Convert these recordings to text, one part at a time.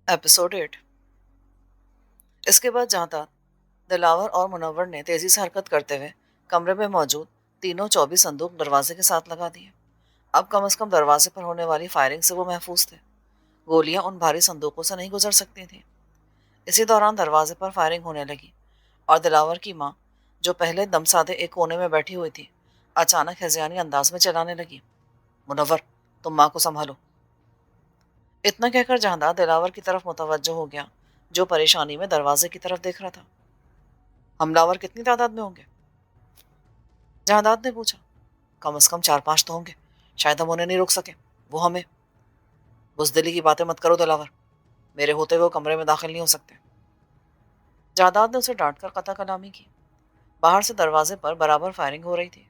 Episode 8۔ اس کے بعد جہاں تک دلاور اور منور نے تیزی سے حرکت کرتے ہوئے کمرے میں موجود تینوں 24 صندوق دروازے کے ساتھ لگا دیے۔ اب کم از کم دروازے پر ہونے والی فائرنگ سے وہ محفوظ تھے۔ گولیاں ان بھاری صندوقوں سے نہیں گزر سکتی تھیں۔ اسی دوران دروازے پر فائرنگ ہونے لگی اور دلاور کی ماں، جو پہلے دم سادے ایک کونے میں بیٹھی ہوئی تھی، اچانک ہذیانی انداز میں چلانے لگی، منور، تم ماں کو سنبھالو۔ اتنا کہہ کر جہانداد دلاور کی طرف متوجہ ہو گیا، جو پریشانی میں دروازے کی طرف دیکھ رہا تھا۔ حملہ کتنی تعداد میں ہوں گے؟ جہانداد نے پوچھا۔ کم از کم 4-5 تو ہوں گے، شاید ہم انہیں نہیں روک سکے، وہ ہمیں… بزدلی کی باتیں مت کرو دلاور، میرے ہوتے ہوئے وہ کمرے میں داخل نہیں ہو سکتے۔ جہانداد نے اسے ڈانٹ کر قطع کلامی کی۔ باہر سے دروازے پر برابر فائرنگ ہو رہی تھی۔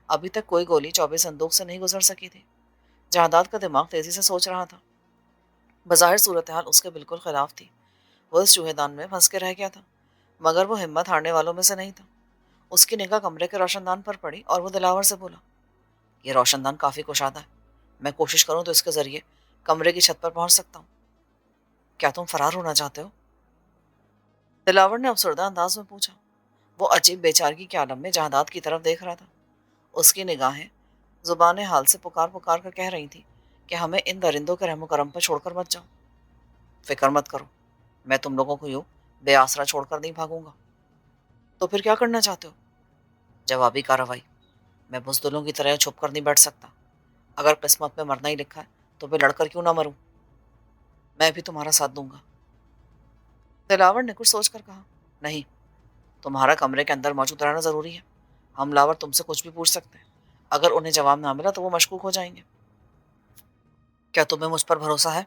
ابھی تک کوئی گولی 24 صندوق سے نہیں گزر سکی تھی۔ جہانداد کا دماغ تیزی سے سوچ رہا تھا۔ بظاہر صورتحال اس کے بالکل خلاف تھی۔ وہ اس چوہے دان میں پھنس کے رہ گیا تھا، مگر وہ ہمت ہارنے والوں میں سے نہیں تھا۔ اس کی نگاہ کمرے کے روشن دان پر پڑی اور وہ دلاور سے بولا، یہ روشن دان کافی کشادہ ہے، میں کوشش کروں تو اس کے ذریعے کمرے کی چھت پر پہنچ سکتا ہوں۔ کیا تم فرار ہونا چاہتے ہو؟ دلاور نے افسردہ انداز میں پوچھا۔ وہ عجیب بے چارگی کے عالم میں جہانداد کی طرف دیکھ رہا تھا۔ اس کی نگاہیں زبان حال سے پکار پکار کر کہہ رہی تھی کہ ہمیں ان درندوں کے رحم و کرم پر چھوڑ کر مت جاؤ۔ فکر مت کرو، میں تم لوگوں کو یوں بے آسرا چھوڑ کر نہیں بھاگوں گا۔ تو پھر کیا کرنا چاہتے ہو؟ جوابی کارروائی۔ میں بزدلوں کی طرح چھپ کر نہیں بیٹھ سکتا۔ اگر قسمت میں مرنا ہی لکھا ہے تو میں لڑ کر کیوں نہ مروں؟ میں بھی تمہارا ساتھ دوں گا۔ دلاور نے کچھ سوچ کر کہا، نہیں، تمہارا کمرے کے اندر موجود رہنا ضروری ہے۔ حملہ تم سے کچھ بھی پوچھ سکتے ہیں۔ اگر انہیں جواب نہ ملا تو وہ مشکوک ہو جائیں گے۔ کیا تمہیں مجھ پر بھروسہ ہے؟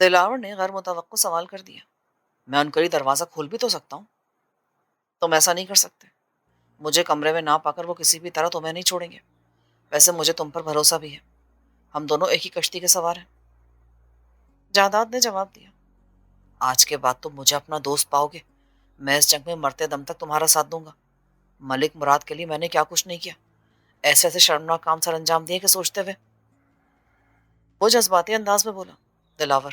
دلاور نے غیر متوقع سوال کر دیا۔ میں ان کا دروازہ کھول بھی تو سکتا ہوں۔ تم ایسا نہیں کر سکتے۔ مجھے کمرے میں نہ پا کر وہ کسی بھی طرح تمہیں نہیں چھوڑیں گے۔ ویسے مجھے تم پر بھروسہ بھی ہے، ہم دونوں ایک ہی کشتی کے سوار ہیں۔ جہانداد نے جواب دیا، آج کے بعد تم مجھے اپنا دوست پاؤ گے۔ میں اس جنگ میں مرتے دم تک تمہارا ساتھ دوں گا۔ ملک مراد کے لیے میں نے کیا کچھ نہیں کیا، ایسے ایسے شرمناک کام سر انجام دیے کہ سوچتے ہوئے۔ وہ جذباتی انداز میں بولا، دلاور،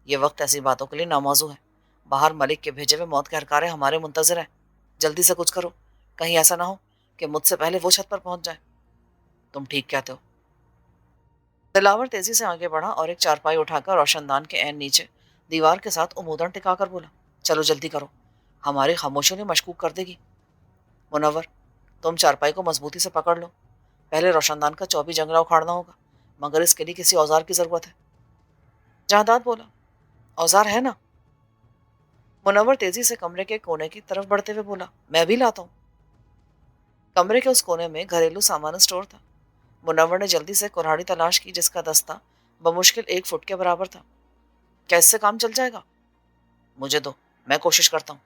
یہ وقت ایسی باتوں کے لیے ناموزوں ہے۔ باہر ملک کے بھیجے ہوئے موت کے ہرکارے ہمارے منتظر ہیں۔ جلدی سے کچھ کرو، کہیں ایسا نہ ہو کہ مجھ سے پہلے وہ چھت پر پہنچ جائے۔ تم ٹھیک کہتے ہو۔ دلاور تیزی سے آگے بڑھا اور ایک چارپائی اٹھا کر روشن دان کے عین نیچے دیوار کے ساتھ عمودن ٹکا کر بولا، چلو جلدی کرو، ہماری خاموشیوں نے مشکوک کر دے گی۔ منور، تم چارپائی کو مضبوطی سے پکڑ لو۔ پہلے روشن دان کا 24 جنگلہ اکھاڑنا ہوگا، مگر اس کے لیے کسی اوزار کی ضرورت ہے۔ جہانداد بولا، اوزار ہے نا؟ منور تیزی سے کمرے کے کونے کی طرف بڑھتے ہوئے بولا، میں بھی لاتا ہوں۔ کمرے کے اس کونے میں گھریلو سامان اسٹور تھا۔ منور نے جلدی سے کلہاڑی تلاش کی جس کا دستہ بمشکل 1 فٹ کے برابر تھا۔ کیا اس سے کام چل جائے گا؟ مجھے دو، میں کوشش کرتا ہوں۔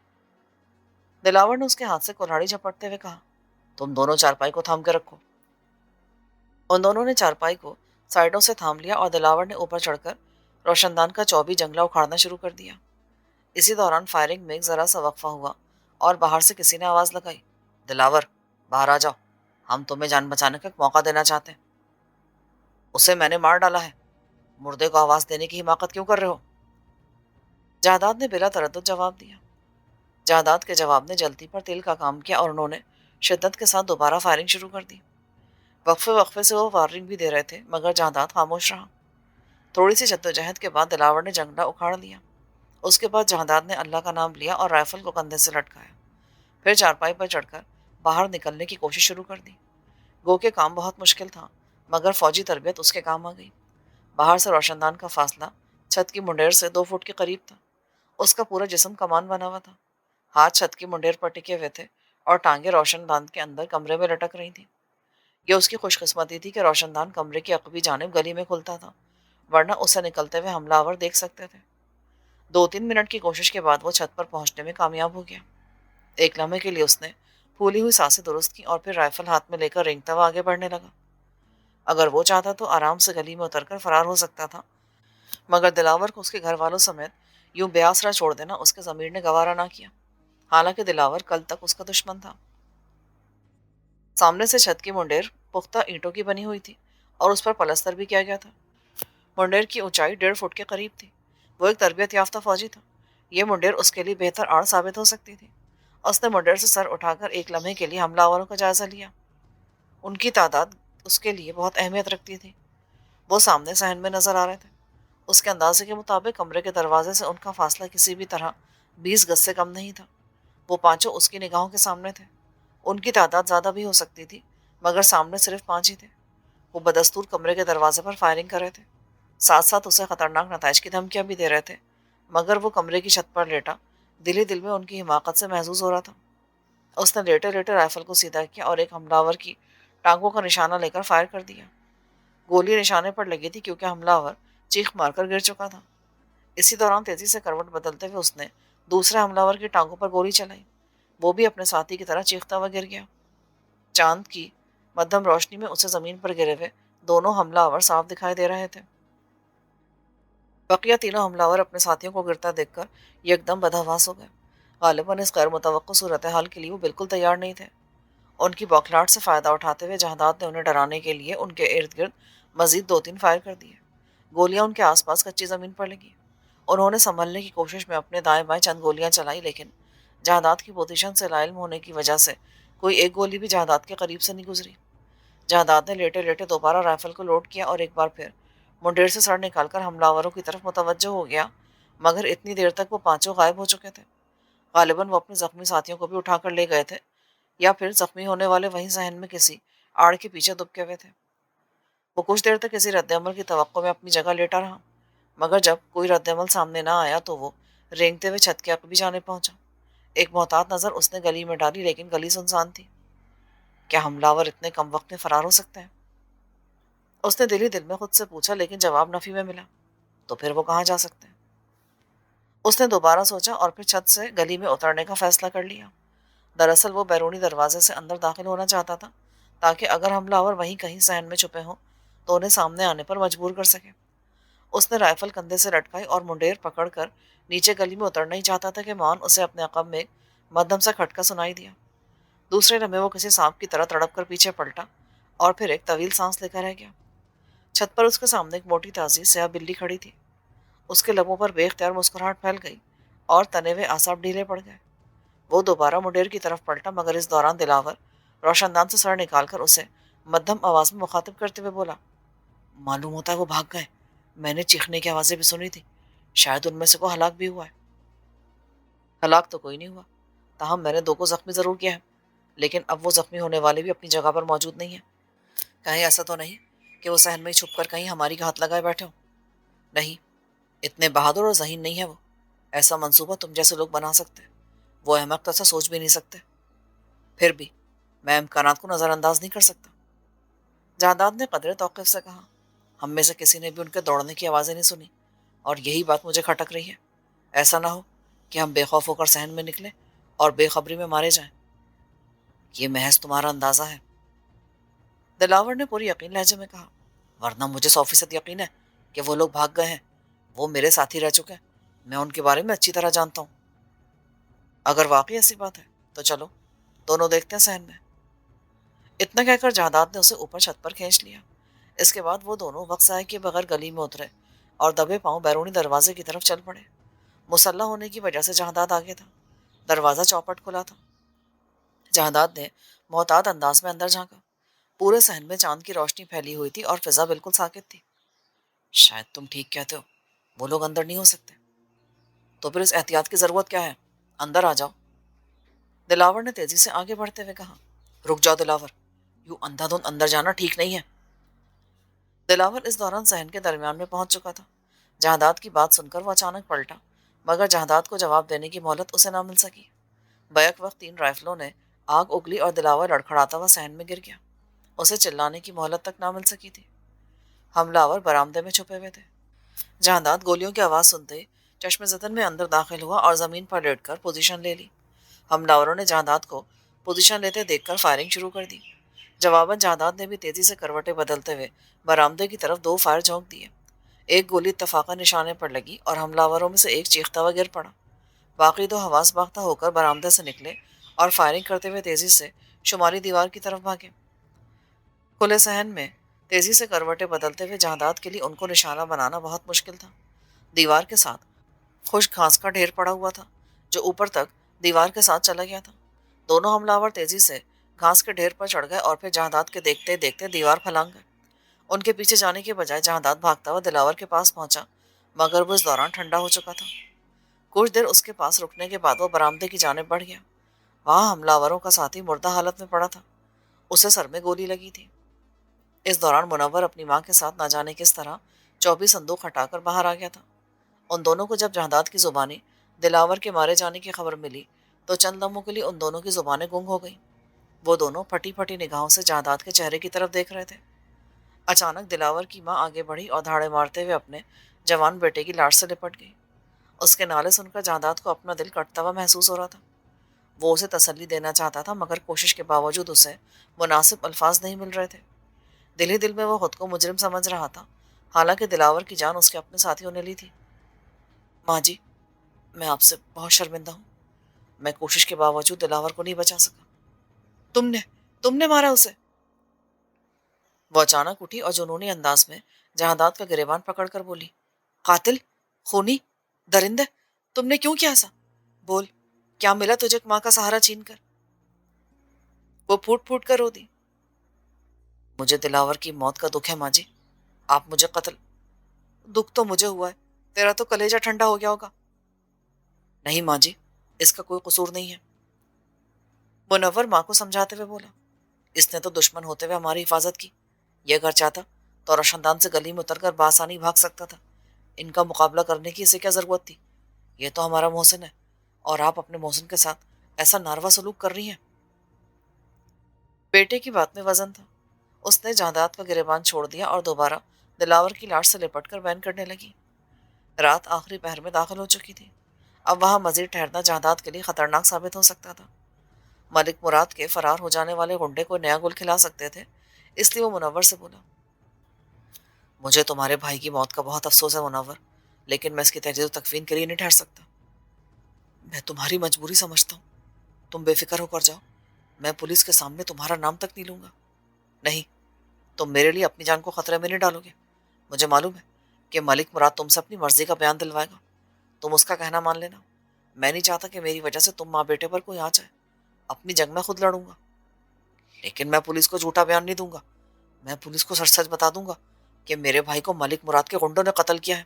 دلاور نے اس کے ہاتھ سے کلہاڑی جھپٹتے ہوئے کہا، تم دونوں چارپائی کو تھام کے رکھو۔ ان دونوں نے چارپائی کو سائڈوں سے تھام لیا اور دلاور نے اوپر چڑھ کر روشن دان کا 24 جنگلہ اکھاڑنا شروع کر دیا۔ اسی دوران فائرنگ میں ایک ذرا سا وقفہ ہوا اور باہر سے کسی نے آواز لگائی، دلاور، باہر آ جاؤ، ہم تمہیں جان بچانے کا ایک موقع دینا چاہتے ہیں۔ اسے میں نے مار ڈالا ہے، مردے کو آواز دینے کی حماقت کیوں کر رہے ہو؟ جہانداد نے بلا تردد جواب دیا۔ جہانداد کے جواب نے جلدی پر تیل کا کام کیا اور انہوں نے شدت کے ساتھ دوبارہ فائرنگ شروع کر دی۔ وقفے وقفے سے وہ وارننگ بھی دے رہے تھے، مگر جہانداد خاموش رہا۔ تھوڑی سی جدوجہد کے بعد دلاور نے جنگلہ اکھاڑ لیا۔ اس کے بعد جہانداد نے اللہ کا نام لیا اور رائفل کو کندھے سے لٹکایا، پھر چارپائی پر چڑھ کر باہر نکلنے کی کوشش شروع کر دی۔ گو کہ کام بہت مشکل تھا، مگر فوجی تربیت اس کے کام آ گئی۔ باہر سے روشن دان کا فاصلہ چھت کی منڈیر سے 2 فٹ کے قریب تھا۔ اس کا پورا جسم کمان بنا ہوا تھا، ہاتھ چھت کی منڈیر پر ٹکے ہوئے تھے اور ٹانگیں روشن دان کے اندر کمرے میں لٹک رہی تھیں۔ یہ اس کی خوش قسمتی تھی کہ روشن دان کمرے کی عقبی جانب گلی میں کھلتا تھا، ورنہ اسے نکلتے ہوئے حملہ آور دیکھ سکتے تھے۔ 2-3 منٹ کی کوشش کے بعد وہ چھت پر پہنچنے میں کامیاب ہو گیا۔ ایک لمحے کے لیے اس نے پھولی ہوئی سانسیں درست کی اور پھر رائفل ہاتھ میں لے کر رینگتا ہوا آگے بڑھنے لگا۔ اگر وہ چاہتا تو آرام سے گلی میں اتر کر فرار ہو سکتا تھا، مگر دلاور کو اس کے گھر والوں سمیت یوں بے آسرا چھوڑ دینا اس کے ضمیر نے گوارا نہ کیا۔ حالانکہ دلاور کل تک اس کا دشمن تھا۔ سامنے سے چھت کی منڈیر پختہ اینٹوں کی بنی ہوئی تھی اور اس پر پلستر بھی کیا گیا تھا۔ منڈیر کی اونچائی 1.5 فٹ کے قریب تھی۔ وہ ایک تربیت یافتہ فوجی تھا، یہ منڈیر اس کے لیے بہتر آڑ ثابت ہو سکتی تھی۔ اس نے منڈیر سے سر اٹھا کر ایک لمحے کے لیے حملہ آوروں کا جائزہ لیا۔ ان کی تعداد اس کے لیے بہت اہمیت رکھتی تھی۔ وہ سامنے صحن میں نظر آ رہے تھے۔ اس کے اندازے کے مطابق کمرے کے دروازے سے ان کا فاصلہ کسی بھی طرح 20 گز سے کم نہیں تھا۔ وہ پانچوں اس کی نگاہوں کے سامنے تھے۔ ان کی تعداد زیادہ بھی ہو سکتی تھی، مگر سامنے صرف 5 ہی تھے۔ وہ بدستور کمرے کے دروازے پر فائرنگ کر رہے تھے، ساتھ ساتھ اسے خطرناک نتائج کی دھمکیاں بھی دے رہے تھے، مگر وہ کمرے کی چھت پر لیٹا دل ہی دل میں ان کی حماقت سے محظوظ ہو رہا تھا۔ اس نے لیٹے لیٹے رائفل کو سیدھا کیا اور ایک حملہ آور کی ٹانگوں کا نشانہ لے کر فائر کر دیا۔ گولی نشانے پر لگی تھی کیونکہ حملہ آور چیخ مار کر گر چکا تھا۔ اسی دوران تیزی سے کروٹ بدلتے ہوئے اس نے دوسرے حملہ آور کی ٹانگوں پر گولی چلائی۔ وہ بھی اپنے ساتھی کی طرح چیختا ہوا گر گیا۔ چاند کی مدھم روشنی میں اسے زمین پر گرے ہوئے دونوں حملہ آور صاف دکھائی دے رہے تھے۔ بقیہ تینوں حملہ آور اپنے ساتھیوں کو گرتا دیکھ کر یکدم بدحواس ہو گئے۔ غالباً اس غیر متوقع صورتحال کے لیے وہ بالکل تیار نہیں تھے۔ ان کی بوکھلاہٹ سے فائدہ اٹھاتے ہوئے جہادات نے انہیں ڈرانے کے لیے ان کے ارد گرد مزید 2-3 فائر کر دیے۔ گولیاں ان کے آس پاس کچی زمین پر لگی۔ انہوں نے سنبھلنے کی کوشش میں اپنے دائیں بائیں چند گولیاں چلائی، لیکن جہادات کی پوزیشن سے لا علم ہونے کی وجہ سے کوئی ایک گولی بھی جہادات کے قریب سے نہیں گزری۔ جہادات نے لیٹے لیٹے دوبارہ رائفل کو لوڈ کیا اور ایک بار پھر منڈیر سے سر نکال کر حملہ آوروں کی طرف متوجہ ہو گیا، مگر اتنی دیر تک وہ پانچوں غائب ہو چکے تھے۔ غالباً وہ اپنے زخمی ساتھیوں کو بھی اٹھا کر لے گئے تھے، یا پھر زخمی ہونے والے وہیں ذہن میں کسی آڑ کے پیچھے دبکے ہوئے تھے۔ وہ کچھ دیر تک کسی رد عمل کی توقع میں اپنی جگہ لیٹا رہا، مگر جب کوئی رد عمل سامنے نہ آیا تو وہ رینگتے ہوئے چھت کے عقبی جانے پہنچا۔ ایک محتاط نظر اس نے گلی میں ڈالی، لیکن گلی سنسان تھی۔ کیا حملہ آور اتنے کم وقت میں فرار ہو سکتے ہیں؟ اس نے دل ہی دل میں خود سے پوچھا، لیکن جواب نفی میں ملا۔ تو پھر وہ کہاں جا سکتے ہیں؟ اس نے دوبارہ سوچا اور پھر چھت سے گلی میں اترنے کا فیصلہ کر لیا۔ دراصل وہ بیرونی دروازے سے اندر داخل ہونا چاہتا تھا، تاکہ اگر حملہ آور وہیں کہیں صحن میں چھپے ہوں تو انہیں سامنے آنے پر مجبور کر سکے۔ اس نے رائفل کندھے سے لٹکائی اور منڈیر پکڑ کر نیچے گلی میں اترنا ہی چاہتا تھا کہ مان اسے اپنے عقب میں ایک مدھم سا کھٹکا سنائی دیا۔ دوسرے لمحے وہ کسی سانپ کی طرح تڑپ کر پیچھے پلٹا اور پھر ایک طویل سانس لے کر رہ گیا۔ چھت پر اس کے سامنے ایک موٹی تازی سیاہ بلی کھڑی تھی۔ اس کے لبوں پر بے اختیار مسکراہٹ پھیل گئی اور تنے ہوئے اعصاب ڈھیلے پڑ گئے۔ وہ دوبارہ منڈیر کی طرف پلٹا، مگر اس دوران دلاور روشن دان سے سر نکال کر اسے مدھم آواز میں مخاطب کرتے ہوئے بولا، معلوم ہوتا ہے وہ بھاگ گئے، میں نے چیخنے کی آوازیں بھی سنی تھی، شاید ان میں سے کوئی ہلاک بھی ہوا ہے۔ ہلاک تو کوئی نہیں ہوا، تاہم میں نے 2 کو زخمی ضرور کیا ہے، لیکن اب وہ زخمی ہونے والے بھی اپنی جگہ پر موجود نہیں ہیں۔ کہیں ایسا تو نہیں کہ وہ صحن میں ہی چھپ کر کہیں ہماری گھات لگائے بیٹھے ہوں؟ نہیں، اتنے بہادر اور ذہین نہیں ہے وہ، ایسا منصوبہ تم جیسے لوگ بنا سکتے، وہ احمق تو ایسا سوچ بھی نہیں سکتے۔ پھر بھی میں امکانات کو نظر انداز نہیں کر سکتا۔ جہادات نے قدرے توقف سے کہا، ہم میں سے کسی نے بھی ان کے دوڑنے کی آوازیں نہیں سنی، اور یہی بات مجھے کھٹک رہی ہے۔ ایسا نہ ہو کہ ہم بے خوف ہو کر صحن میں نکلیں اور بے خبری میں مارے جائیں۔ یہ محض تمہارا اندازہ ہے، دلاور نے پوری یقین لہجے میں کہا، ورنہ مجھے 100% یقین ہے کہ وہ لوگ بھاگ گئے ہیں، وہ میرے ساتھی رہ چکے ہیں، میں ان کے بارے میں اچھی طرح جانتا ہوں۔ اگر واقعی ایسی بات ہے تو چلو دونوں دیکھتے ہیں صحن میں۔ اتنا کہہ کر جہادات نے اسے اوپر چھت پر کھینچ لیا۔ اس کے بعد وہ دونوں وقت ضائع کیے بغیر گلی میں اترے اور دبے پاؤں بیرونی دروازے کی طرف چل پڑے۔ مسلح ہونے کی وجہ سے جہادات آگے تھا، دروازہ چوپٹ کھلا تھا۔ جہادات نے محتاط انداز میں اندر جھانکا۔ پورے صحن میں چاند کی روشنی پھیلی ہوئی تھی اور فضا بالکل ساکت تھی۔ شاید تم ٹھیک کہتے ہو، وہ لوگ اندر نہیں ہو سکتے۔ تو پھر اس احتیاط کی ضرورت کیا ہے؟ اندر آ جاؤ، دلاور نے تیزی سے آگے بڑھتے ہوئے کہا۔ رک جاؤ دلاور، یوں اندھا دھند اندر جانا ٹھیک نہیں ہے۔ دلاور اس دوران صحن کے درمیان میں پہنچ چکا تھا۔ جہادات کی بات سن کر وہ اچانک پلٹا، مگر جہادات کو جواب دینے کی مہلت اسے نہ مل سکی۔ بیک وقت 3 رائفلوں نے آگ اگلی اور دلاور لڑکھڑاتا ہوا صحن میں گر گیا۔ اسے چلانے کی مہلت تک نہ مل سکی تھی۔ حملہ آور برآمدے میں چھپے ہوئے تھے۔ جہادات گولیوں کی آواز سنتے ہی چشم زدن میں اندر داخل ہوا اور زمین پر لیٹ کر پوزیشن لے لی۔ حملہ آوروں نے جہادات کو پوزیشن لیتے دیکھ کر فائرنگ شروع کر دی۔ جواباً جہادات نے بھی تیزی سے کروٹیں بدلتے ہوئے برآمدے کی طرف 2 فائر جھونک دیے۔ ایک گولی اتفاقاً نشانے پر لگی اور حملہ آوروں میں سے ایک چیختا ہوا گر پڑا۔ باقی 2 حواس باختہ ہو کر برآمدے سے نکلے اور فائرنگ کرتے ہوئے تیزی سے شمالی دیوار کی طرف بھاگے۔ کھلے صحن میں تیزی سے کروٹیں بدلتے ہوئے جہادات کے لیے ان کو نشانہ بنانا بہت مشکل تھا۔ دیوار کے ساتھ خشک گھاس کا ڈھیر پڑا ہوا تھا جو اوپر تک دیوار کے ساتھ چلا گیا تھا۔ دونوں حملہ تیزی سے گھاس کے ڈھیر پر چڑھ گئے اور پھر جہادات کے دیکھتے دیکھتے دیوار پھلانگ گئے۔ ان کے پیچھے جانے کے بجائے جہادات بھاگتا ہوا دلاور کے پاس پہنچا، مگر وہ اس دوران ٹھنڈا ہو چکا تھا۔ کچھ دیر اس کے پاس رکنے کے بعد وہ برآمدے کی جانب بڑھ گیا۔ وہاں حملہ کا ساتھی مردہ حالت میں پڑا تھا، اسے سر میں گولی لگی تھی۔ اس دوران منور اپنی ماں کے ساتھ نہ جانے کس طرح 24 صندوق ہٹا کر باہر آ گیا تھا۔ ان دونوں کو جب جہادات کی زبانی دلاور کے مارے جانے کی خبر ملی تو چند لمحوں کے لیے ان دونوں کی زبانیں گنگ ہو گئیں۔ وہ دونوں پھٹی پھٹی نگاہوں سے جہادات کے چہرے کی طرف دیکھ رہے تھے۔ اچانک دلاور کی ماں آگے بڑھی اور دھاڑے مارتے ہوئے اپنے جوان بیٹے کی لاش سے لپٹ گئی۔ اس کے نالے سن کر جہادات کو اپنا دل کٹتا ہوا محسوس ہو رہا تھا۔ وہ اسے تسلی دینا چاہتا تھا مگر کوشش کے باوجود اسے مناسب الفاظ نہیں مل رہے تھے۔ دل ہی دل میں وہ خود کو مجرم سمجھ رہا تھا، حالانکہ دلاور کی جان اس کے اپنے ساتھیوں نے لی تھی۔ ماں جی، میں آپ سے بہت شرمندہ ہوں۔ میں کوشش کے باوجود دلاور کو نہیں بچا سکا۔ تم نے مارا اسے؟ وہ اچانک اٹھی اور جنونی انداز میں جہادات کا گریبان پکڑ کر بولی، قاتل، خونی، درندے، تم نے کیوں کیا ایسا؟ بول، کیا ملا تجھے ماں کا سہارا چھین کر؟ وہ پھوٹ پھوٹ کر رو دی۔ مجھے دلاور کی موت کا دکھ ہے ماں جی، آپ مجھے قتل۔ دکھ تو مجھے ہوا ہے، تیرا تو کلیجہ ٹھنڈا ہو گیا ہوگا۔ نہیں ماں جی، اس کا کوئی قصور نہیں ہے۔ منور ماں کو سمجھاتے ہوئے بولا، اس نے تو دشمن ہوتے ہوئے ہماری حفاظت کی۔ یہ اگر چاہتا تو روشندان سے گلی میں اتر کر بآسانی بھاگ سکتا تھا۔ ان کا مقابلہ کرنے کی اسے کیا ضرورت تھی؟ یہ تو ہمارا محسن ہے اور آپ اپنے محسن کے ساتھ ایسا ناروا سلوک کر رہی ہیں۔ بیٹے کی بات میں وزن تھا۔ اس نے جہادات کا گریبان چھوڑ دیا اور دوبارہ دلاور کی لاش سے لپٹ کر بین کرنے لگی۔ رات آخری پہر میں داخل ہو چکی تھی۔ اب وہاں مزید ٹھہرنا جہادات کے لیے خطرناک ثابت ہو سکتا تھا۔ ملک مراد کے فرار ہو جانے والے گنڈے کو نیا گل کھلا سکتے تھے، اس لیے وہ منور سے بولا، مجھے تمہارے بھائی کی موت کا بہت افسوس ہے منور، لیکن میں اس کی تجدید و تکفین کے لیے نہیں ٹھہر سکتا۔ میں تمہاری مجبوری سمجھتا ہوں، تم بے فکر ہو کر جاؤ، میں پولیس کے سامنے تمہارا نام تک نہیں لوں گا۔ نہیں، تم میرے لیے اپنی جان کو خطرے میں نہیں ڈالو گے۔ مجھے معلوم ہے کہ ملک مراد تم سے اپنی مرضی کا بیان دلوائے گا، تم اس کا کہنا مان لینا۔ میں نہیں چاہتا کہ میری وجہ سے تم ماں بیٹے پر کوئی آ جائے۔ اپنی جنگ میں خود لڑوں گا، لیکن میں پولیس کو جھوٹا بیان نہیں دوں گا۔ میں پولیس کو سچ سچ بتا دوں گا کہ میرے بھائی کو ملک مراد کے گنڈوں نے قتل کیا ہے۔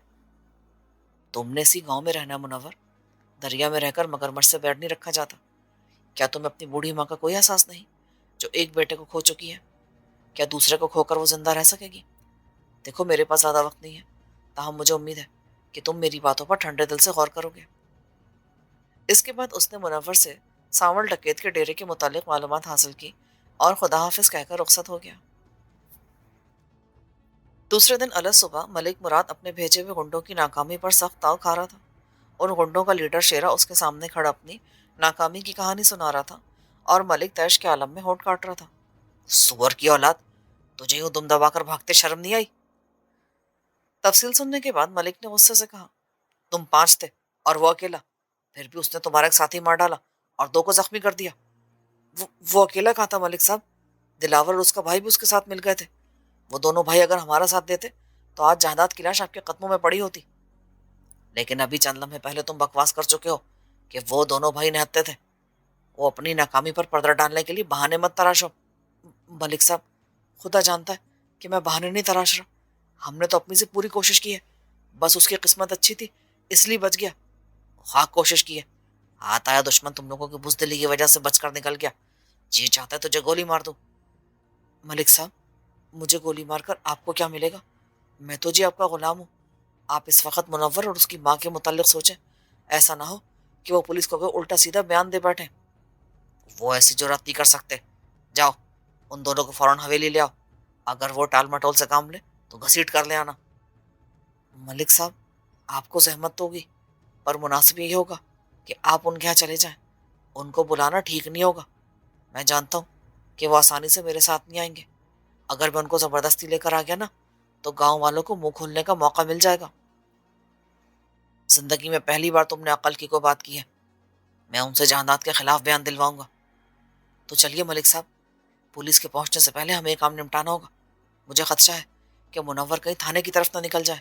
تم نے اسی گاؤں میں رہنا منور، دریا میں رہ کر مگرمچھ سے ویر نہیں رکھا جاتا۔ کیا تمہیں اپنی بوڑھی ماں کا کوئی احساس نہیں جو ایک بیٹے کو کھو چکی ہے؟ کیا دوسرے کو کھو کر وہ زندہ رہ سکے گی؟ دیکھو میرے پاس زیادہ وقت نہیں ہے، تاہم مجھے امید ہے کہ تم میری باتوں پر ٹھنڈے دل سے غور کرو گے۔ اس کے بعد اس نے منور سے سانول ڈکیت کے ڈیرے کے متعلق معلومات حاصل کی اور خدا حافظ کہہ کر رخصت ہو گیا۔ دوسرے دن الگ صبح ملک مراد اپنے بھیجے ہوئے گنڈوں کی ناکامی پر سخت تاؤ کھا رہا تھا۔ ان گنڈوں کا لیڈر شیرا اس کے سامنے کھڑا اپنی ناکامی کی کہانی سنا رہا تھا اور ملک تیش کے عالم میں ہونٹ کاٹ رہا تھا۔ سور کی اولاد، تجھے یوں دم دبا کر بھاگتے شرم نہیں آئی؟ تفصیل سننے کے بعد ملک نے غصے سے کہا، تم 5 تھے اور وہ اکیلا، پھر بھی اس نے تمہارا ایک ساتھی مار ڈالا اور 2 کو زخمی کر دیا۔ وہ اکیلا کہاں تھا ملک صاحب؟ دلاور اور اس کا بھائی بھی اس کے ساتھ مل گئے تھے۔ وہ دونوں بھائی اگر ہمارا ساتھ دیتے تو آج جہادات کی لاش آپ کے قدموں میں پڑی ہوتی۔ لیکن ابھی چند لمحے پہلے تم بکواس کر چکے ہو کہ وہ دونوں بھائی نہتے تھے۔ وہ اپنی ناکامی پر پردہ ڈالنے کے لیے بہانے مت تراشو۔ ملک صاحب، خدا جانتا ہے کہ میں بہانے نہیں تراش رہا، ہم نے تو اپنی سے پوری کوشش کی ہے، بس اس کی قسمت اچھی تھی اس لیے بچ گیا۔ خاک کوشش کی ہے، ہاتھ آیا دشمن تم لوگوں کی بزدلی کی وجہ سے بچ کر نکل گیا، جی چاہتا ہے تجھے گولی مار دوں۔ ملک صاحب، مجھے گولی مار کر آپ کو کیا ملے گا؟ میں تو جی آپ کا غلام ہوں۔ آپ اس وقت منور اور اس کی ماں کے متعلق سوچیں، ایسا نہ ہو کہ وہ پولیس کو الٹا سیدھا بیان دے بیٹھیں۔ وہ ایسی جرات نہیں کر سکتے۔ جاؤ ان دونوں کو فوراً حویلی لے آؤ، اگر وہ ٹال مٹول سے کام لے تو گھسیٹ کر لے آنا۔ ملک صاحب، آپ کو زحمت تو ہوگی، پر مناسب یہی ہوگا کہ آپ ان کے یہاں چلے جائیں، ان کو بلانا ٹھیک نہیں ہوگا۔ میں جانتا ہوں کہ وہ آسانی سے میرے ساتھ نہیں آئیں گے، اگر میں ان کو زبردستی لے کر آ گیا نا تو گاؤں والوں کو منہ کھولنے کا موقع مل جائے گا۔ زندگی میں پہلی بار تم نے عقل کی کوئی بات کی ہے، میں ان سے جہادات کے خلاف بیان دلواؤں گا۔ تو چلیے ملک صاحب، پولیس کے پہنچنے سے پہلے ہمیں یہ کام نمٹانا ہوگا، مجھے خدشہ ہے کہ منور کہیں تھانے کی طرف نہ نکل جائے۔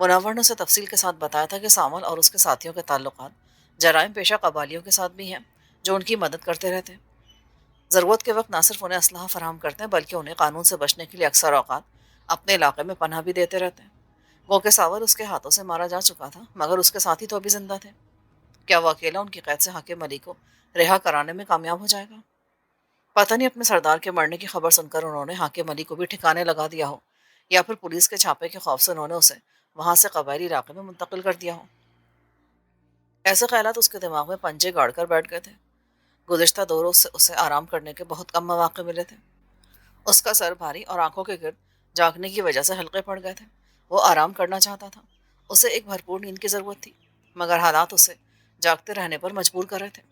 منور نے اسے تفصیل کے ساتھ بتایا تھا کہ سامل اور اس کے ساتھیوں کے تعلقات جرائم پیشہ قبالیوں کے ساتھ بھی ہیں جو ان کی مدد کرتے رہتے ہیں۔ ضرورت کے وقت نہ صرف انہیں اسلحہ فراہم کرتے ہیں بلکہ انہیں قانون سے بچنے کے لیے اکثر اوقات اپنے علاقے میں پناہ بھی دیتے رہتے ہیں۔ وہ کہ ساول اس کے ہاتھوں سے مارا جا چکا تھا مگر اس کے ساتھی تو ابھی زندہ تھے۔ کیا وہ اکیلا ان کی قید سے حاکم علی کو رہا کرانے میں کامیاب ہو جائے گا؟ پتہ نہیں اپنے سردار کے مرنے کی خبر سن کر انہوں نے حاکم علی کو بھی ٹھکانے لگا دیا ہو یا پھر پولیس کے چھاپے کے خوف سے انہوں نے اسے وہاں سے قبائلی علاقے میں منتقل کر دیا ہو۔ ایسے خیالات اس کے دماغ میں پنجے گاڑ کر بیٹھ گئے تھے۔ گزشتہ دو روز سے اسے آرام کرنے کے بہت کم مواقع ملے تھے۔ اس کا سر بھاری اور آنکھوں کے گرد جاگنے کی وجہ سے حلقے پڑ گئے تھے۔ وہ آرام کرنا چاہتا تھا، اسے ایک بھرپور نیند کی ضرورت تھی، مگر حالات اسے جاگتے رہنے پر مجبور کر رہے تھے۔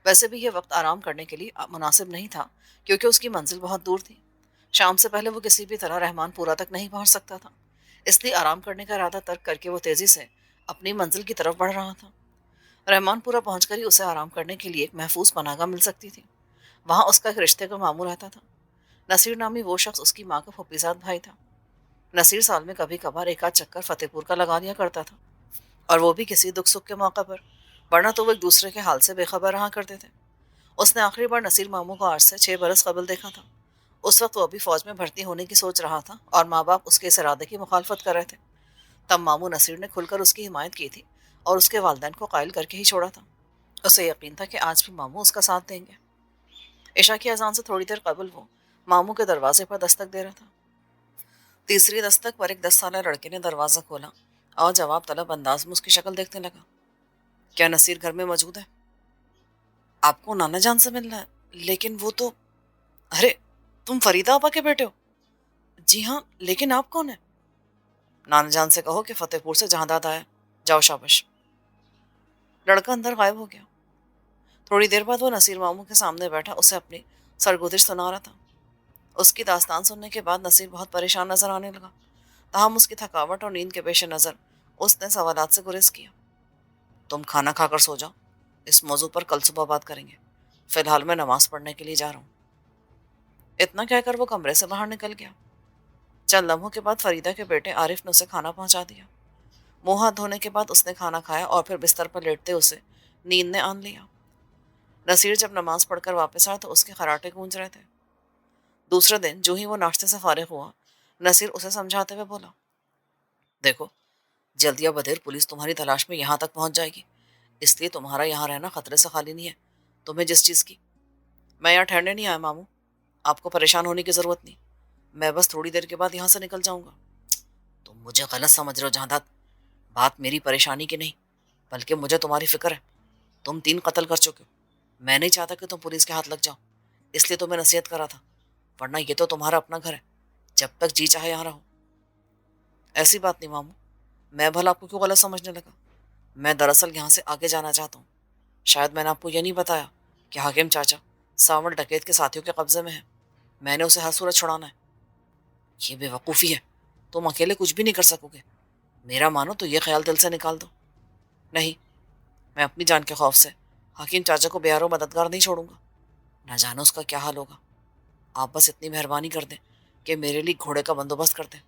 ویسے بھی یہ وقت آرام کرنے کے لیے مناسب نہیں تھا کیونکہ اس کی منزل بہت دور تھی۔ شام سے پہلے وہ کسی بھی طرح رحمان پورہ تک نہیں پہنچ سکتا تھا، اس لیے آرام کرنے کا ارادہ ترک کر کے وہ تیزی سے اپنی منزل کی طرف بڑھ رہا تھا۔ رحمان پورہ پہنچ کر ہی اسے آرام کرنے کے لیے ایک محفوظ پناہ گاہ مل سکتی تھی۔ وہاں اس کا ایک رشتے کا ماموں رہتا تھا۔ نصیر نامی وہ شخص اس کی ماں کا پھوپھیزاد بھائی تھا۔ نصیر سال میں کبھی کبھار ایک آدھ چکر فتح پور کا لگا دیا کرتا تھا، اور وہ بھی کسی دکھ سکھ کے موقع پر، ورنہ تو وہ ایک دوسرے کے حال سے بے خبر رہا کرتے تھے۔ اس نے آخری بار نصیر ماموں کو آج سے 6 برس قبل دیکھا تھا۔ اس وقت وہ ابھی فوج میں بھرتی ہونے کی سوچ رہا تھا اور ماں باپ اس کے اس ارادے کی مخالفت کر رہے تھے۔ تب ماموں نصیر نے کھل کر اس کی حمایت کی تھی اور اس کے والدین کو قائل کر کے ہی چھوڑا تھا۔ اسے یقین تھا کہ آج بھی ماموں اس کا ساتھ دیں گے۔ عشاء کی اذان سے تھوڑی دیر قبل وہ ماموں کے دروازے پر دستک دے رہا تھا۔ تیسری دستک پر ایک 10 سالہ لڑکے نے دروازہ کھولا اور جواب طلب انداز میں اس کی شکل دیکھنے لگا۔ کیا نصیر گھر میں موجود ہے؟ آپ کو نانا جان سے ملنا ہے، لیکن وہ تو… ارے، تم فریدہ آپا کے بیٹے ہو؟ جی ہاں، لیکن آپ کون ہیں؟ نانا جان سے کہو کہ فتح پور سے جہانداد آیا۔ جاؤ شابش۔ لڑکا اندر غائب ہو گیا۔ تھوڑی دیر بعد وہ نصیر ماموں کے سامنے بیٹھا اسے اپنی سرگزشت سنا رہا تھا۔ اس کی داستان سننے کے بعد نصیر بہت پریشان نظر آنے لگا۔ تاہم اس کی تھکاوٹ اور نیند کے پیش نظر اس نے سوالات سے گریز کیا۔ تم کھانا کھا کر سو جاؤ، اس موضوع پر کل صبح بات کریں گے، فی الحال میں نماز پڑھنے کے لیے جا رہا ہوں۔ اتنا کہہ کر وہ کمرے سے باہر نکل گیا۔ چند لمحوں کے بعد فریدہ کے بیٹے عارف نے اسے کھانا پہنچا دیا۔ منہ ہاتھ دھونے کے بعد اس نے کھانا کھایا اور پھر بستر پر لیٹتے اسے نیند نے آن لیا۔ نصیر جب نماز پڑھ کر واپس آیا تو اس کے خراٹے گونج رہے تھے۔ دوسرے دن جو ہی وہ ناشتے سے فارغ ہوا، نصیر اسے سمجھاتے ہوئے بولا، دیکھو، جلد یا بدیر پولیس تمہاری تلاش میں یہاں تک پہنچ جائے گی، اس لیے تمہارا یہاں رہنا خطرے سے خالی نہیں ہے۔ تمہیں جس چیز کی… میں یہاں ٹھہرنے نہیں آیا ماموں، آپ کو پریشان ہونے کی ضرورت نہیں، میں بس تھوڑی دیر کے بعد یہاں سے نکل جاؤں گا۔ تم مجھے غلط سمجھ رہے ہو جہانداد، بات میری پریشانی کی نہیں بلکہ مجھے تمہاری فکر ہے۔ تم 3 قتل کر چکے ہو، میں نہیں چاہتا کہ تم پولیس کے ہاتھ لگ جاؤ، اس لیے تمہیں نصیحت کرا تھا، ورنہ یہ تو تمہارا اپنا گھر ہے، جب تک جی چاہے یہاں رہو۔ ایسی بات نہیں ماموں، میں بھلا آپ کو کیوں غلط سمجھنے لگا؟ میں دراصل یہاں سے آگے جانا چاہتا ہوں۔ شاید میں نے آپ کو یہ نہیں بتایا کہ حاکم چاچا ساول ڈکیت کے ساتھیوں کے قبضے میں ہے، میں نے اسے ہر صورت چھڑانا ہے۔ یہ بے وقوفی ہے، تم اکیلے کچھ بھی نہیں کر سکو گے، میرا مانو تو یہ خیال دل سے نکال دو۔ نہیں، میں اپنی جان کے خوف سے حکیم چاچا کو بیارو مددگار نہیں چھوڑوں گا، نہ جانو اس کا کیا حال ہوگا۔ آپ بس اتنی مہربانی کر دیں کہ میرے لیے گھوڑے کا بندوبست کر دیں،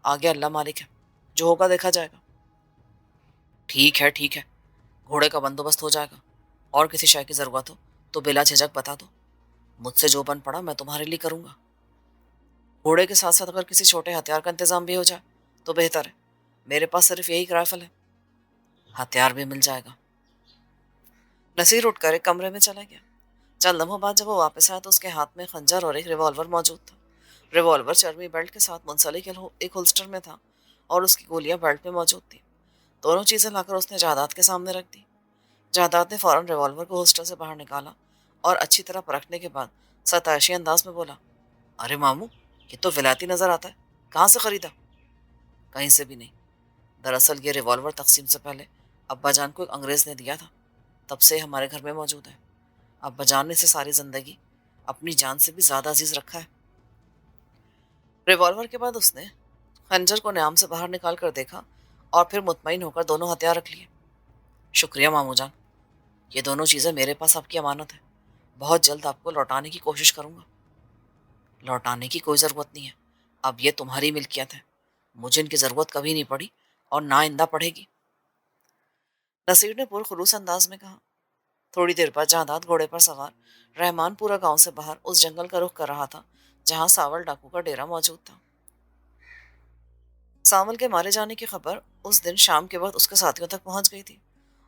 آگے اللہ مالک ہے، جو ہوگا دیکھا جائے گا۔ ٹھیک ہے ٹھیک ہے، گھوڑے کا بندوبست ہو جائے گا، اور کسی شے کی ضرورت ہو تو بلا جھجک بتا دو، مجھ سے جو بن پڑا میں تمہارے لیے کروں گا۔ گھوڑے کے ساتھ ساتھ اگر کسی چھوٹے ہتھیار کا انتظام بھی ہو جائے تو بہتر ہے، میرے پاس صرف یہی رائفل ہے۔ ہتھیار بھی مل جائے گا۔ نصیر اٹھ کر ایک کمرے میں چلا گیا۔ چند لمحوں بعد جب وہ واپس آیا تو اس کے ہاتھ میں خنجر اور ایک ریوالور موجود تھا۔ ریوالور چرمی بیلٹ کے ساتھ منسلک ایک ہولسٹر میں تھا اور اس کی گولیاں بیلٹ میں موجود تھیں۔ دونوں چیزیں لا کر اس نے جہادات کے سامنے رکھ دی۔ جہادات نے فوراً ریوالور کو ہولسٹر سے باہر نکالا اور اچھی طرح پرکھنے کے بعد ستائشی انداز میں بولا، ارے ماموں، یہ تو ولایتی نظر آتا ہے، کہاں سے خریدا؟ کہیں سے بھی نہیں، دراصل یہ ریوالور تقسیم سے پہلے ابا جان کو ایک انگریز نے دیا تھا، تب سے ہمارے گھر میں موجود ہے۔ ابا جان نے اسے ساری زندگی اپنی جان سے بھی زیادہ عزیز رکھا ہے۔ ریوالور کے بعد اس نے خنجر کو نیام سے باہر نکال کر دیکھا اور پھر مطمئن ہو کر دونوں ہتھیار رکھ لیے۔ شکریہ ماموں جان، یہ دونوں چیزیں میرے پاس آپ کی امانت ہے، بہت جلد آپ کو لوٹانے کی کوشش کروں گا۔ لوٹانے کی کوئی ضرورت نہیں ہے، اب یہ تمہاری ملکیت ہے، مجھے ان کی ضرورت کبھی نہیں پڑی اور نہ آئندہ پڑھے گی۔ نصیر نے پرخلوص انداز میں کہا۔ تھوڑی دیر بعد جہادات گھوڑے پر سوار رحمان پورہ گاؤں سے باہر اس جنگل کا رخ کر رہا تھا جہاں ساول ڈاکو کا ڈیرا موجود تھا۔ ساول کے مارے جانے کی خبر اس دن شام کے وقت اس کے ساتھیوں تک پہنچ گئی تھی۔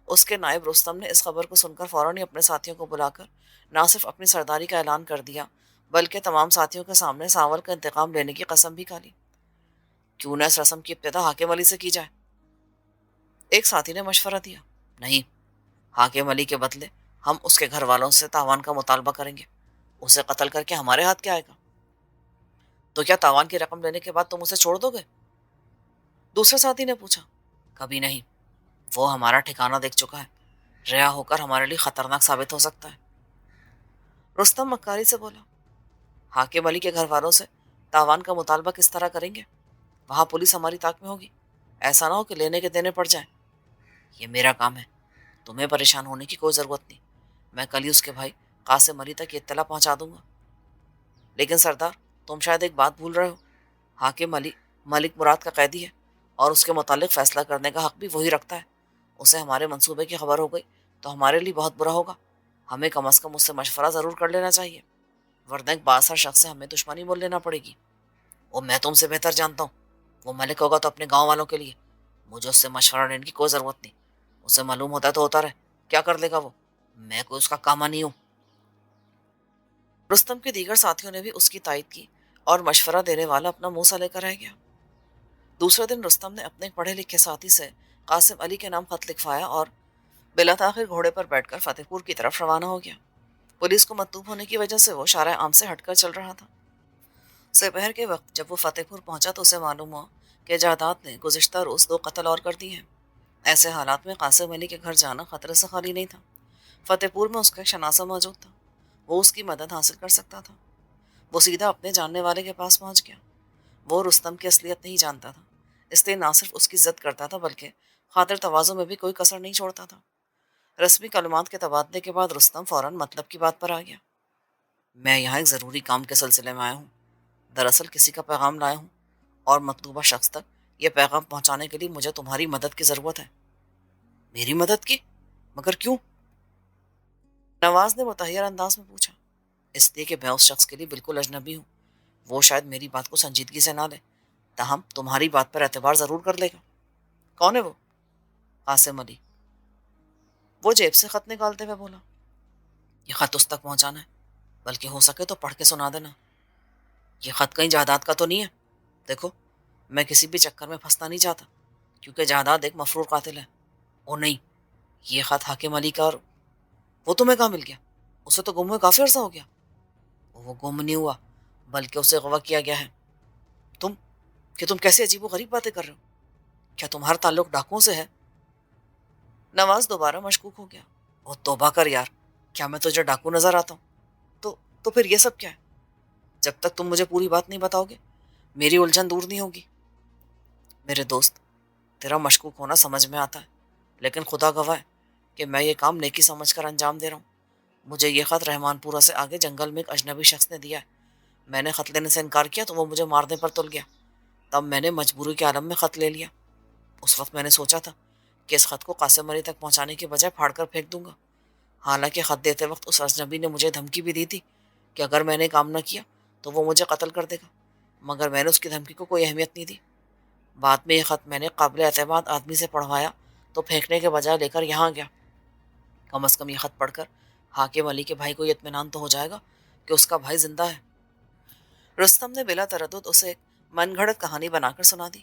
اس کے نائب رستم نے اس خبر کو سن کر فوراً ہی اپنے ساتھیوں کو بلا کر نہ صرف اپنی سرداری کا اعلان کر دیا بلکہ تمام ساتھیوں کے سامنے ساول کا انتقام لینے کی قسم بھی کھا لی۔ کیوں نہ اس رسم کی ابتدا حاکم علی سے کی جائے؟ ایک ساتھی نے مشورہ دیا۔ نہیں، حاکم علی کے بدلے ہم اس کے گھر والوں سے تاوان کا مطالبہ کریں گے۔ اسے قتل کر کے ہمارے ہاتھ کیا آئے گا؟ تو کیا تاوان کی رقم لینے کے بعد تم اسے چھوڑ دو گے؟ دوسرے ساتھی نے پوچھا۔ کبھی نہیں، وہ ہمارا ٹھکانہ دیکھ چکا ہے، رہا ہو کر ہمارے لیے خطرناک ثابت ہو سکتا ہے۔ رستم مکاری سے بولا۔ حاکم علی کے گھر والوں سے تاوان کا مطالبہ کس طرح کریں گے؟ وہاں پولیس ہماری طاق میں ہوگی، ایسا نہ ہو کہ لینے کے دینے پڑ جائیں۔ یہ میرا کام ہے، تمہیں پریشان ہونے کی کوئی ضرورت نہیں، میں کل ہی اس کے بھائی قاسم علی تک یہ اطلاع پہنچا دوں گا۔ لیکن سردار، تم شاید ایک بات بھول رہے ہو، حاکم علی ملک مراد کا قیدی ہے اور اس کے متعلق فیصلہ کرنے کا حق بھی وہی رکھتا ہے۔ اسے ہمارے منصوبے کی خبر ہو گئی تو ہمارے لیے بہت برا ہوگا، ہمیں کم از کم اس سے مشورہ ضرور کر لینا چاہیے، ورنہ ایک بااثر شخص سے ہمیں دشمنی مول لینا پڑے گی۔ وہ میں تم سے بہتر جانتا ہوں، وہ ملک ہوگا تو اپنے گاؤں والوں کے لیے، مجھے اس سے مشورہ لینے کی کوئی ضرورت نہیں، اسے معلوم ہوتا ہے تو ہوتا رہے، کیا کر لے گا وہ، میں کوئی اس کا کاما نہیں ہوں۔ رستم کے دیگر ساتھیوں نے بھی اس کی تائید کی اور مشورہ دینے والا اپنا منہ سا لے کر رہ گیا۔ دوسرے دن رستم نے اپنے پڑھے لکھے ساتھی سے قاسم علی کے نام خط لکھوایا اور بلا تاخیر گھوڑے پر بیٹھ کر فتح پور کی طرف روانہ ہو گیا۔ پولیس کو مطلوب ہونے کی وجہ سے وہ شارع عام سے ہٹ کر چل رہا تھا۔ دوپہر کے وقت جب وہ فتح پور پہنچا تو اسے معلوم ہوا کہ جہادات نے گزشتہ روز 2 قتل اور کر دی ہیں۔ ایسے حالات میں قاسم علی کے گھر جانا خطرے سے خالی نہیں تھا۔ فتح پور میں اس کا ایک شناسہ موجود تھا، وہ اس کی مدد حاصل کر سکتا تھا۔ وہ سیدھا اپنے جاننے والے کے پاس پہنچ گیا۔ وہ رستم کی اصلیت نہیں جانتا تھا، اس لیے نہ صرف اس کی عزت کرتا تھا بلکہ خاطر تواضع میں بھی کوئی کسر نہیں چھوڑتا تھا۔ رسمی کلمات کے تبادلے کے بعد رستم فوراً مطلب کی بات پر آ گیا۔ میں یہاں ایک ضروری کام کے سلسلے میں آیا ہوں، دراصل کسی کا پیغام لایا ہوں اور مطلوبہ شخص تک یہ پیغام پہنچانے کے لیے مجھے تمہاری مدد کی ضرورت ہے۔ میری مدد کی؟ مگر کیوں؟ نواز نے متحیر انداز میں پوچھا۔ اس لیے کہ میں اس شخص کے لیے بالکل اجنبی ہوں، وہ شاید میری بات کو سنجیدگی سے نہ لے، تاہم تمہاری بات پر اعتبار ضرور کر لے گا۔ کون ہے وہ؟ قاسم علی۔ وہ جیب سے خط نکالتے ہوئے بولا۔ یہ خط اس تک پہنچانا ہے، بلکہ ہو سکے تو پڑھ کے سنا دینا۔ یہ خط کہیں جائیداد کا تو نہیں ہے؟ دیکھو، میں کسی بھی چکر میں پھنسنا نہیں چاہتا، کیونکہ جائیداد ایک مفرور قاتل ہے۔ او نہیں، یہ خط حاکم علی کا، اور وہ تمہیں کہاں مل گیا؟ اسے تو گم ہوئے کافی عرصہ ہو گیا۔ وہ گم نہیں ہوا، بلکہ اسے اغوا کیا گیا ہے۔ تم تم کیسے عجیب و غریب باتیں کر رہے ہو؟ کیا تمہارا تعلق ڈاکوؤں سے ہے؟ نواز دوبارہ مشکوک ہو گیا۔ او توبہ کر یار، کیا میں تجھے ڈاکو نظر آتا ہوں؟ تو پھر یہ سب کیا ہے؟ جب تک تم مجھے پوری بات نہیں بتاؤ گے میری الجھن دور نہیں ہوگی۔ میرے دوست، تیرا مشکوک ہونا سمجھ میں آتا ہے، لیکن خدا گواہ ہے کہ میں یہ کام نیکی سمجھ کر انجام دے رہا ہوں۔ مجھے یہ خط رحمان پورہ سے آگے جنگل میں ایک اجنبی شخص نے دیا ہے۔ میں نے خط لینے سے انکار کیا تو وہ مجھے مارنے پر تل گیا، تب میں نے مجبوری کے عالم میں خط لے لیا۔ اس وقت میں نے سوچا تھا کہ اس خط کو قاسم علی تک پہنچانے کے بجائے پھاڑ کر پھینک دوں گا، حالانکہ خط دیتے وقت اس اجنبی نے مجھے دھمکی بھی دی تھی کہ اگر میں نے کام نہ کیا تو وہ مجھے قتل کر دے گا، مگر میں نے اس کی دھمکی کو کوئی اہمیت نہیں دی۔ بعد میں یہ خط میں نے قابل اعتماد آدمی سے پڑھوایا تو پھینکنے کے بجائے لے کر یہاں گیا۔ کم از کم یہ خط پڑھ کر حاکم علی کے بھائی کو یہ اطمینان تو ہو جائے گا کہ اس کا بھائی زندہ ہے۔ رستم نے بلا تردد اسے ایک من گھڑت کہانی بنا کر سنا دی۔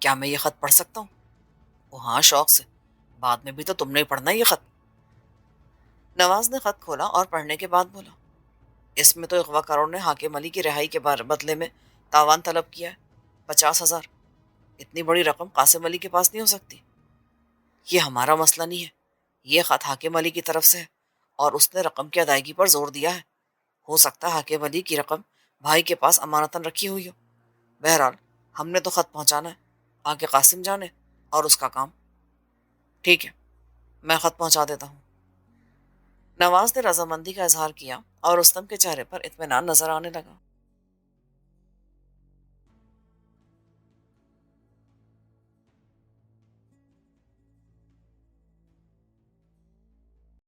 کیا میں یہ خط پڑھ سکتا ہوں؟ وہ ہاں، شوق سے، بعد میں بھی تو تم نے ہی پڑھنا ہے یہ خط۔ نواز نے خط کھولا اور پڑھنے کے بعد بولا۔ اس میں تو اغوا کاروں نے حاکم علی کی رہائی کے بدلے میں تاوان طلب کیا ہے، 50,000۔ اتنی بڑی رقم قاسم علی کے پاس نہیں ہو سکتی۔ یہ ہمارا مسئلہ نہیں ہے، یہ خط حاکم علی کی طرف سے ہے اور اس نے رقم کی ادائیگی پر زور دیا ہے۔ ہو سکتا ہے حاکم علی کی رقم بھائی کے پاس امانتاً رکھی ہوئی ہو۔ بہرحال ہم نے تو خط پہنچانا ہے، آگے قاسم جانے اور اس کا کام۔ ٹھیک ہے، میں خط پہنچا دیتا ہوں۔ نواز نے رضامندی کا اظہار کیا اور رستم کے چہرے پر اطمینان نظر آنے لگا۔